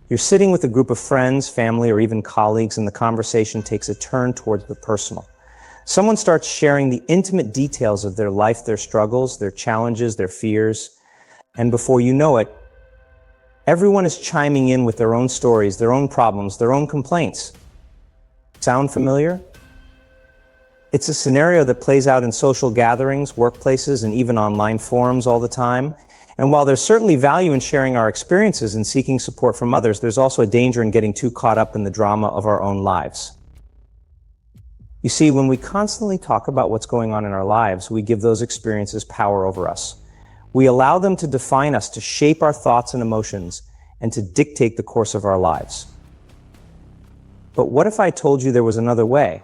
You're sitting with a group of friends, family, or even colleagues, and the conversation takes a turn towards the personal. Someone starts sharing the intimate details of their life, their struggles, their challenges, their fears, and before you know it, everyone is chiming in with their own stories, their own problems, their own complaints. Sound familiar? It's a scenario that plays out in social gatherings, workplaces, and even online forums all the time. And while there's certainly value in sharing our experiences and seeking support from others, there's also a danger in getting too caught up in the drama of our own lives. You see, when we constantly talk about what's going on in our lives, we give those experiences power over us. We allow them to define us, to shape our thoughts and emotions, and to dictate the course of our lives. But what if I told you there was another way?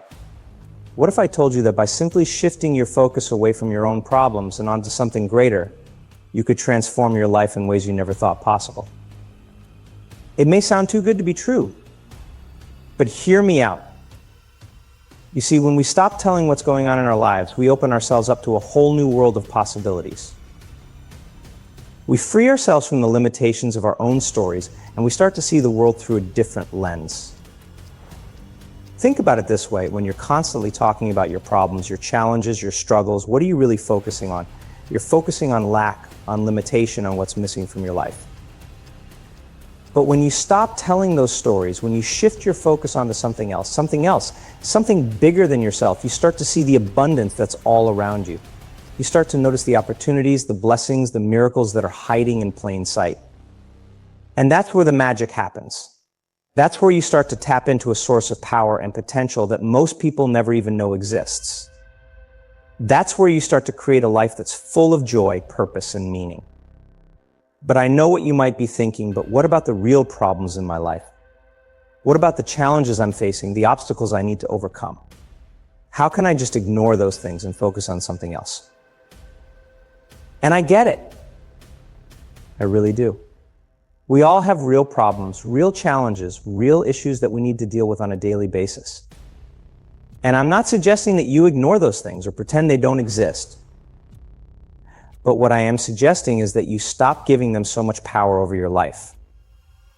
What if I told you that by simply shifting your focus away from your own problems and onto something greater, you could transform your life in ways you never thought possible? It may sound too good to be true, but hear me out. You see, when we stop telling what's going on in our lives, we open ourselves up to a whole new world of possibilities. We free ourselves from the limitations of our own stories, and we start to see the world through a different lens. Think about it this way: when you're constantly talking about your problems, your challenges, your struggles, what are you really focusing on? You're focusing on lack, on limitation, on what's missing from your life. But when you stop telling those stories, when you shift your focus onto something else, something bigger than yourself, you start to see the abundance that's all around you. You start to notice the opportunities, the blessings, the miracles that are hiding in plain sight. And that's where the magic happens. That's where you start to tap into a source of power and potential that most people never even know exists. That's where you start to create a life that's full of joy, purpose, and meaning. But I know what you might be thinking, but what about the real problems in my life? What about the challenges I'm facing, the obstacles I need to overcome? How can I just ignore those things and focus on something else? And I get it. I really do. We all have real problems, real challenges, real issues that we need to deal with on a daily basis. And I'm not suggesting that you ignore those things or pretend they don't exist. But what I am suggesting is that you stop giving them so much power over your life.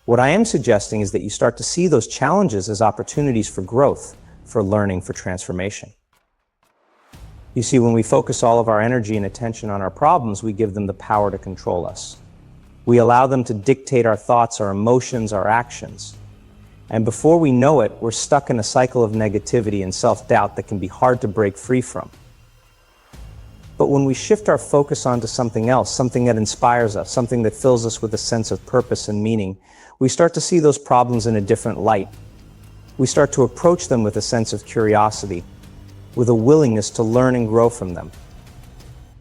What I am suggesting is that you start to see those challenges as opportunities for growth, for learning, for transformation. You see, when we focus all of our energy and attention on our problems, we give them the power to control us. We allow them to dictate our thoughts, our emotions, our actions. And before we know it, we're stuck in a cycle of negativity and self-doubt that can be hard to break free from. But when we shift our focus onto something else, something that inspires us, something that fills us with a sense of purpose and meaning, we start to see those problems in a different light. We start to approach them with a sense of curiosity, with a willingness to learn and grow from them.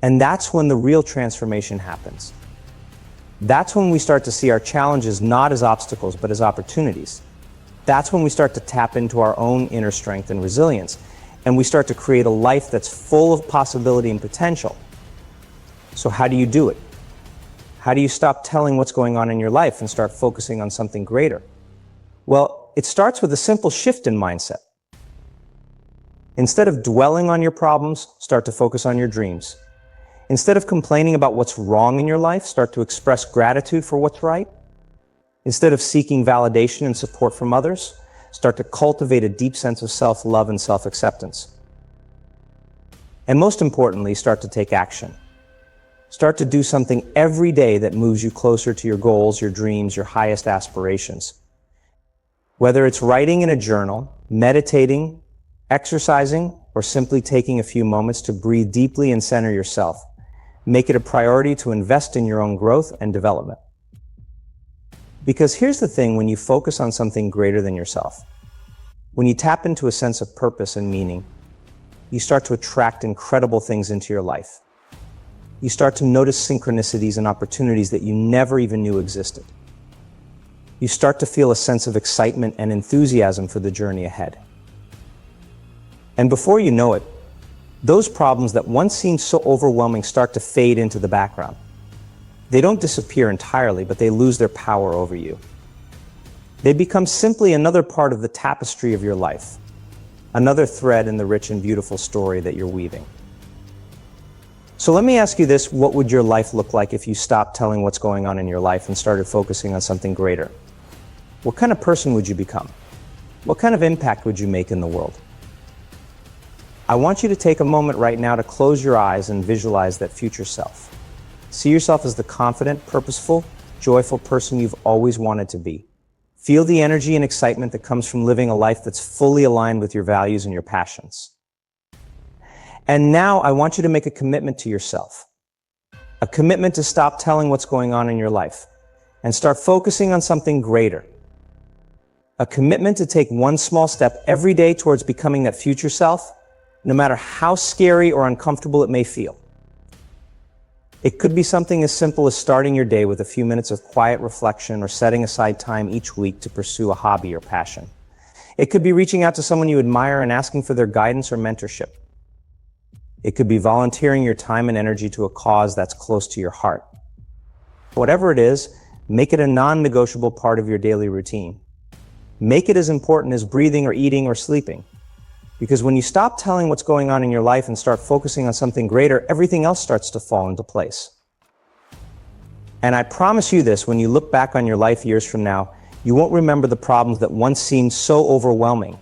And that's when the real transformation happens. That's when we start to see our challenges not as obstacles, but as opportunities. That's when we start to tap into our own inner strength and resilience, and we start to create a life that's full of possibility and potential. So how do you do it? How do you stop telling what's going on in your life and start focusing on something greater? Well, it starts with a simple shift in mindset. Instead of dwelling on your problems, start to focus on your dreams. Instead of complaining about what's wrong in your life, start to express gratitude for what's right. Instead of seeking validation and support from others, start to cultivate a deep sense of self-love and self-acceptance. And most importantly, start to take action. Start to do something every day that moves you closer to your goals, your dreams, your highest aspirations. Whether it's writing in a journal, meditating, exercising, or simply taking a few moments to breathe deeply and center yourself, make it a priority to invest in your own growth and development. Because here's the thing: when you focus on something greater than yourself, when you tap into a sense of purpose and meaning, you start to attract incredible things into your life. You start to notice synchronicities and opportunities that you never even knew existed. You start to feel a sense of excitement and enthusiasm for the journey ahead. And before you know it, those problems that once seemed so overwhelming start to fade into the background. They don't disappear entirely, but they lose their power over you. They become simply another part of the tapestry of your life, another thread in the rich and beautiful story that you're weaving. So let me ask you this: what would your life look like if you stopped telling what's going on in your life and started focusing on something greater? What kind of person would you become? What kind of impact would you make in the world? I want you to take a moment right now to close your eyes and visualize that future self. See yourself as the confident, purposeful, joyful person you've always wanted to be. Feel the energy and excitement that comes from living a life that's fully aligned with your values and your passions. And now I want you to make a commitment to yourself. A commitment to stop telling what's going on in your life and start focusing on something greater. A commitment to take one small step every day towards becoming that future self, no matter how scary or uncomfortable it may feel. It could be something as simple as starting your day with a few minutes of quiet reflection or setting aside time each week to pursue a hobby or passion. It could be reaching out to someone you admire and asking for their guidance or mentorship. It could be volunteering your time and energy to a cause that's close to your heart. Whatever it is, make it a non-negotiable part of your daily routine. Make it as important as breathing or eating or sleeping. Because when you stop telling what's going on in your life and start focusing on something greater, everything else starts to fall into place. And I promise you this, when you look back on your life years from now, you won't remember the problems that once seemed so overwhelming.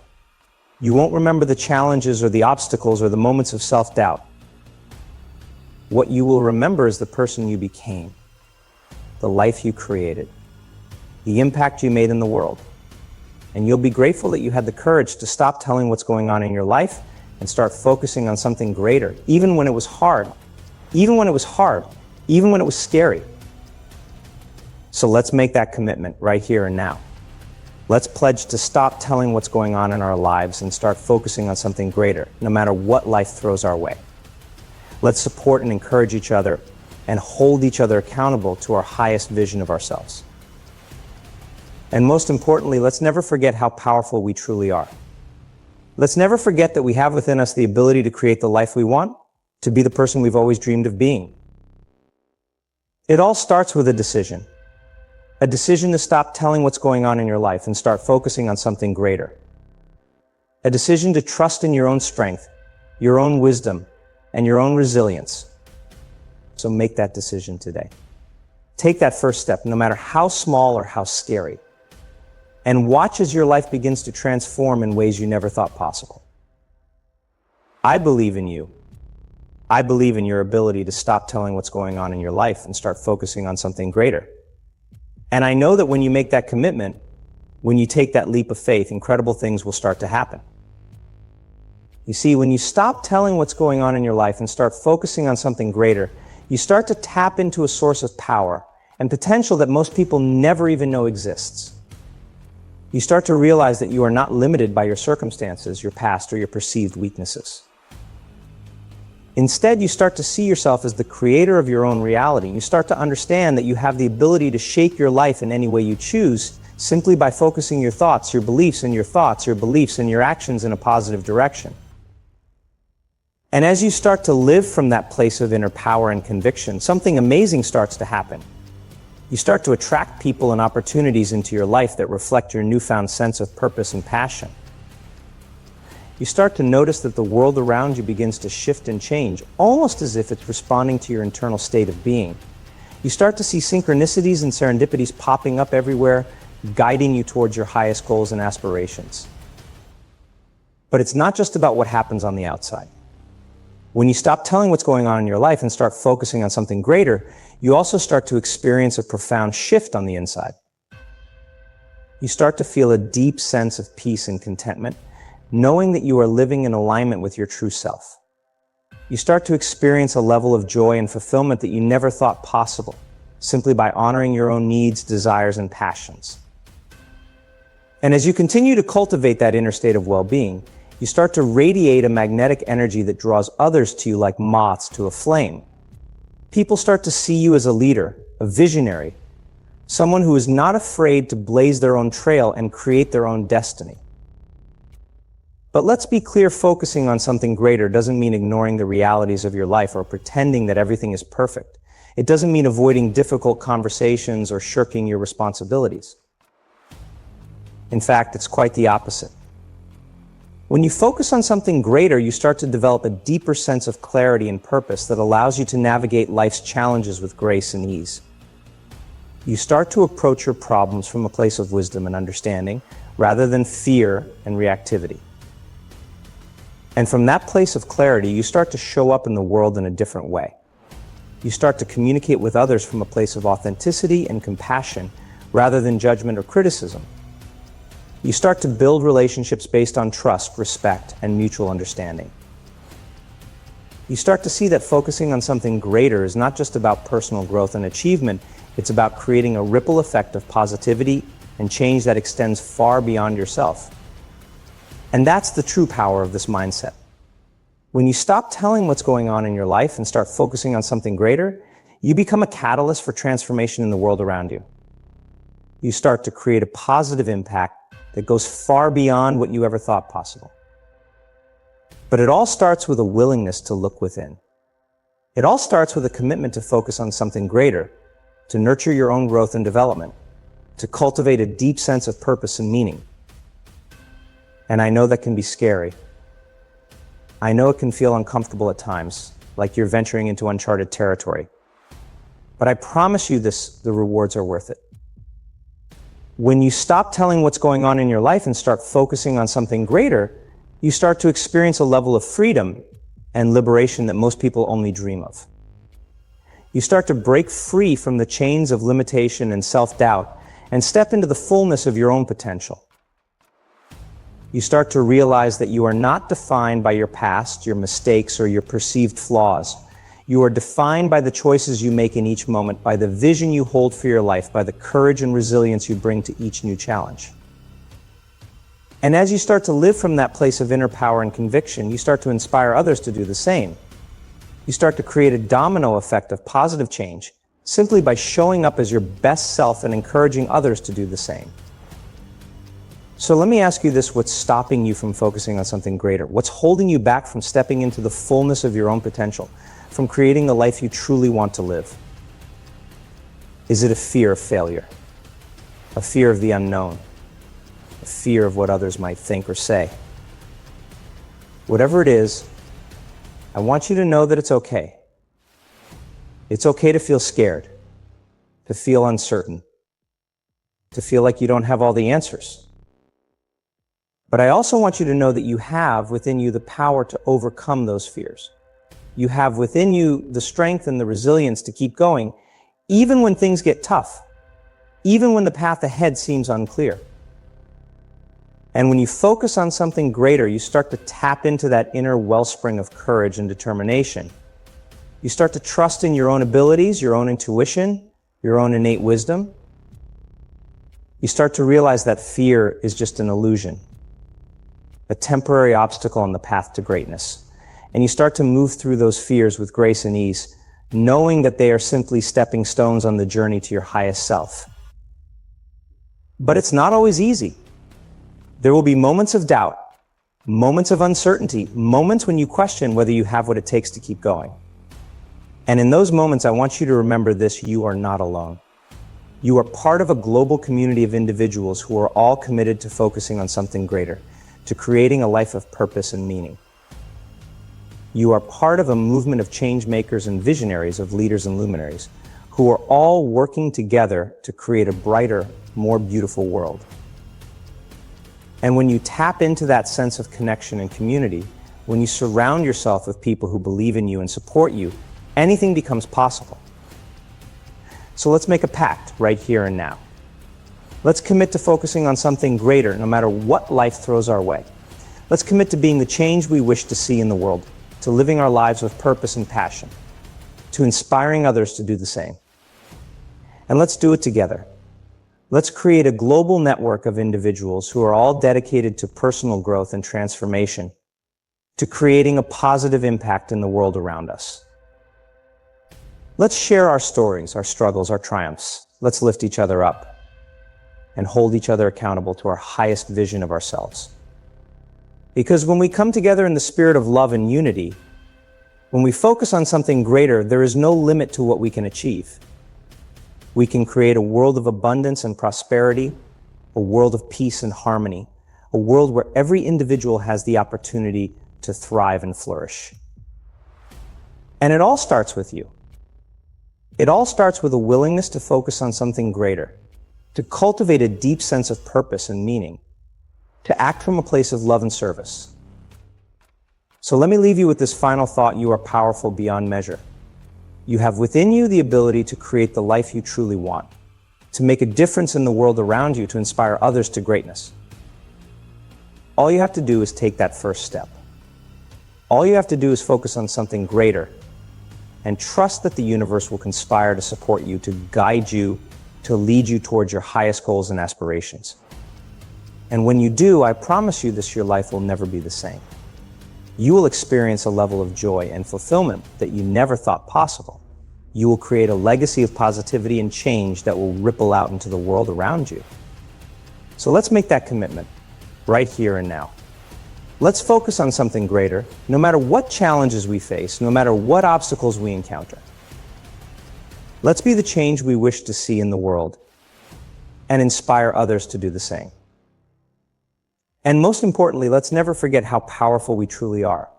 You won't remember the challenges or the obstacles or the moments of self-doubt. What you will remember is the person you became, the life you created, the impact you made in the world. And you'll be grateful that you had the courage to stop telling what's going on in your life and start focusing on something greater, even when it was hard, even when it was scary. So let's make that commitment right here and now. Let's pledge to stop telling what's going on in our lives and start focusing on something greater, no matter what life throws our way. Let's support and encourage each other and hold each other accountable to our highest vision of ourselves. And most importantly, let's never forget how powerful we truly are. Let's never forget that we have within us the ability to create the life we want, to be the person we've always dreamed of being. It all starts with a decision. A decision to stop telling what's going on in your life and start focusing on something greater. A decision to trust in your own strength, your own wisdom, and your own resilience. So make that decision today. Take that first step, no matter how small or how scary. And watch as your life begins to transform in ways you never thought possible. I believe in you. I believe in your ability to stop telling what's going on in your life and start focusing on something greater. And I know that when you make that commitment, when you take that leap of faith, incredible things will start to happen. You see, when you stop telling what's going on in your life and start focusing on something greater, you start to tap into a source of power and potential that most people never even know exists. You start to realize that you are not limited by your circumstances, your past, or your perceived weaknesses. Instead, you start to see yourself as the creator of your own reality. You start to understand that you have the ability to shape your life in any way you choose, simply by focusing your thoughts, your beliefs, and your actions in a positive direction. And as you start to live from that place of inner power and conviction, something amazing starts to happen. You start to attract people and opportunities into your life that reflect your newfound sense of purpose and passion. You start to notice that the world around you begins to shift and change, almost as if it's responding to your internal state of being. You start to see synchronicities and serendipities popping up everywhere, guiding you towards your highest goals and aspirations. But it's not just about what happens on the outside. When you stop telling what's going on in your life and start focusing on something greater, you also start to experience a profound shift on the inside. You start to feel a deep sense of peace and contentment, knowing that you are living in alignment with your true self. You start to experience a level of joy and fulfillment that you never thought possible, simply by honoring your own needs, desires, and passions. And as you continue to cultivate that inner state of well-being, you start to radiate a magnetic energy that draws others to you like moths to a flame. People start to see you as a leader, a visionary, someone who is not afraid to blaze their own trail and create their own destiny. But let's be clear, focusing on something greater doesn't mean ignoring the realities of your life or pretending that everything is perfect. It doesn't mean avoiding difficult conversations or shirking your responsibilities. In fact, it's quite the opposite. When you focus on something greater, you start to develop a deeper sense of clarity and purpose that allows you to navigate life's challenges with grace and ease. You start to approach your problems from a place of wisdom and understanding rather than fear and reactivity. And from that place of clarity, you start to show up in the world in a different way. You start to communicate with others from a place of authenticity and compassion rather than judgment or criticism. You start to build relationships based on trust, respect, and mutual understanding. You start to see that focusing on something greater is not just about personal growth and achievement, it's about creating a ripple effect of positivity and change that extends far beyond yourself. And that's the true power of this mindset. When you stop telling what's going on in your life and start focusing on something greater, you become a catalyst for transformation in the world around you. You start to create a positive impact that goes far beyond what you ever thought possible. But it all starts with a willingness to look within. It all starts with a commitment to focus on something greater, to nurture your own growth and development, to cultivate a deep sense of purpose and meaning. And I know that can be scary. I know it can feel uncomfortable at times, like you're venturing into uncharted territory. But I promise you this, the rewards are worth it. When you stop telling what's going on in your life and start focusing on something greater, you start to experience a level of freedom and liberation that most people only dream of. You start to break free from the chains of limitation and self-doubt and step into the fullness of your own potential. You start to realize that you are not defined by your past, your mistakes, or your perceived flaws. You are defined by the choices you make in each moment, by the vision you hold for your life, by the courage and resilience you bring to each new challenge. And as you start to live from that place of inner power and conviction, you start to inspire others to do the same. You start to create a domino effect of positive change simply by showing up as your best self and encouraging others to do the same. So let me ask you this, what's stopping you from focusing on something greater? What's holding you back from stepping into the fullness of your own potential, from creating the life you truly want to live? Is it a fear of failure? A fear of the unknown? A fear of what others might think or say? Whatever it is, I want you to know that it's okay. It's okay to feel scared, to feel uncertain, to feel like you don't have all the answers. But I also want you to know that you have within you the power to overcome those fears. You have within you the strength and the resilience to keep going, even when things get tough, even when the path ahead seems unclear. And when you focus on something greater, you start to tap into that inner wellspring of courage and determination. You start to trust in your own abilities, your own intuition, your own innate wisdom. You start to realize that fear is just an illusion, a temporary obstacle on the path to greatness. And you start to move through those fears with grace and ease, knowing that they are simply stepping stones on the journey to your highest self. But it's not always easy. There will be moments of doubt, moments of uncertainty, moments when you question whether you have what it takes to keep going. And in those moments, I want you to remember this: you are not alone. You are part of a global community of individuals who are all committed to focusing on something greater, to creating a life of purpose and meaning. You are part of a movement of change makers and visionaries, of leaders and luminaries, who are all working together to create a brighter, more beautiful world. And when you tap into that sense of connection and community, when you surround yourself with people who believe in you and support you, anything becomes possible. So let's make a pact right here and now. Let's commit to focusing on something greater no matter what life throws our way. Let's commit to being the change we wish to see in the world, to living our lives with purpose and passion, to inspiring others to do the same. And let's do it together. Let's create a global network of individuals who are all dedicated to personal growth and transformation, to creating a positive impact in the world around us. Let's share our stories, our struggles, our triumphs. Let's lift each other up and hold each other accountable to our highest vision of ourselves. Because when we come together in the spirit of love and unity, when we focus on something greater, there is no limit to what we can achieve. We can create a world of abundance and prosperity, a world of peace and harmony, a world where every individual has the opportunity to thrive and flourish. And it all starts with you. It all starts with a willingness to focus on something greater, to cultivate a deep sense of purpose and meaning, to act from a place of love and service. So let me leave you with this final thought: you are powerful beyond measure. You have within you the ability to create the life you truly want, to make a difference in the world around you, to inspire others to greatness. All you have to do is take that first step. All you have to do is focus on something greater and trust that the universe will conspire to support you, to guide you, to lead you towards your highest goals and aspirations. And when you do, I promise you this, your life will never be the same. You will experience a level of joy and fulfillment that you never thought possible. You will create a legacy of positivity and change that will ripple out into the world around you. So let's make that commitment right here and now. Let's focus on something greater, no matter what challenges we face, no matter what obstacles we encounter. Let's be the change we wish to see in the world and inspire others to do the same. And most importantly, let's never forget how powerful we truly are.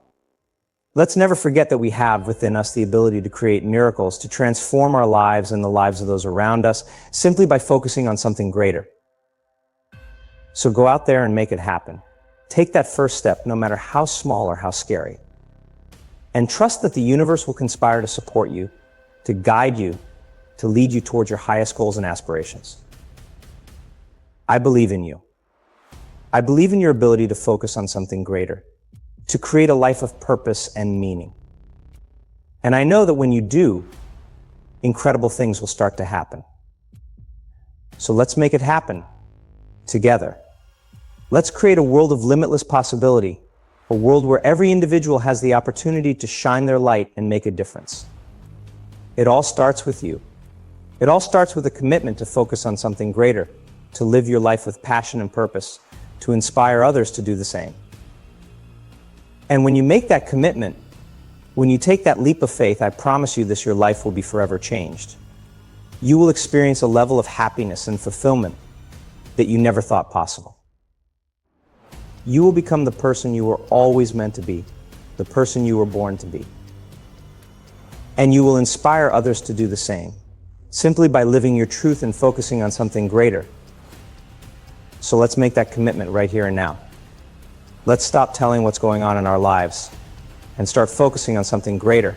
Let's never forget that we have within us the ability to create miracles, to transform our lives and the lives of those around us, simply by focusing on something greater. So go out there and make it happen. Take that first step, no matter how small or how scary. And trust that the universe will conspire to support you, to guide you, to lead you towards your highest goals and aspirations. I believe in you. I believe in your ability to focus on something greater, to create a life of purpose and meaning. And I know that when you do, incredible things will start to happen. So let's make it happen together. Let's create a world of limitless possibility, a world where every individual has the opportunity to shine their light and make a difference. It all starts with you. It all starts with a commitment to focus on something greater, to live your life with passion and purpose, to inspire others to do the same. And when you make that commitment, when you take that leap of faith, I promise you this, your life will be forever changed. You will experience a level of happiness and fulfillment that you never thought possible. You will become the person you were always meant to be, the person you were born to be. And you will inspire others to do the same, simply by living your truth and focusing on something greater. So let's make that commitment right here and now. Let's stop telling what's going on in our lives and start focusing on something greater,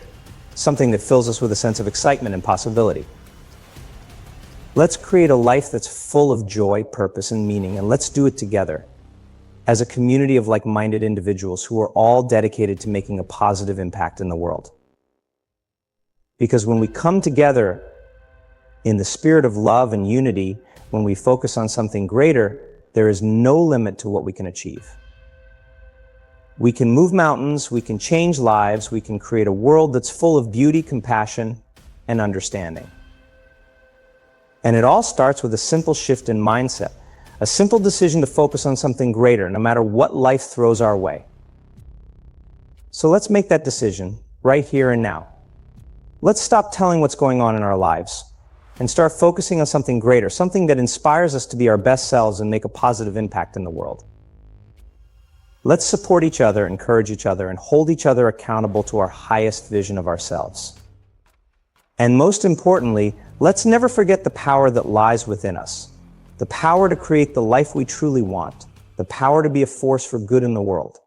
something that fills us with a sense of excitement and possibility. Let's create a life that's full of joy, purpose, and meaning, and let's do it together as a community of like-minded individuals who are all dedicated to making a positive impact in the world. Because when we come together in the spirit of love and unity, when we focus on something greater, there is no limit to what we can achieve. We can move mountains, we can change lives, we can create a world that's full of beauty, compassion, and understanding. And it all starts with a simple shift in mindset, a simple decision to focus on something greater, no matter what life throws our way. So let's make that decision right here and now. Let's stop telling what's going on in our lives and start focusing on something greater, something that inspires us to be our best selves and make a positive impact in the world. Let's support each other, encourage each other, and hold each other accountable to our highest vision of ourselves. And most importantly, let's never forget the power that lies within us, the power to create the life we truly want, the power to be a force for good in the world.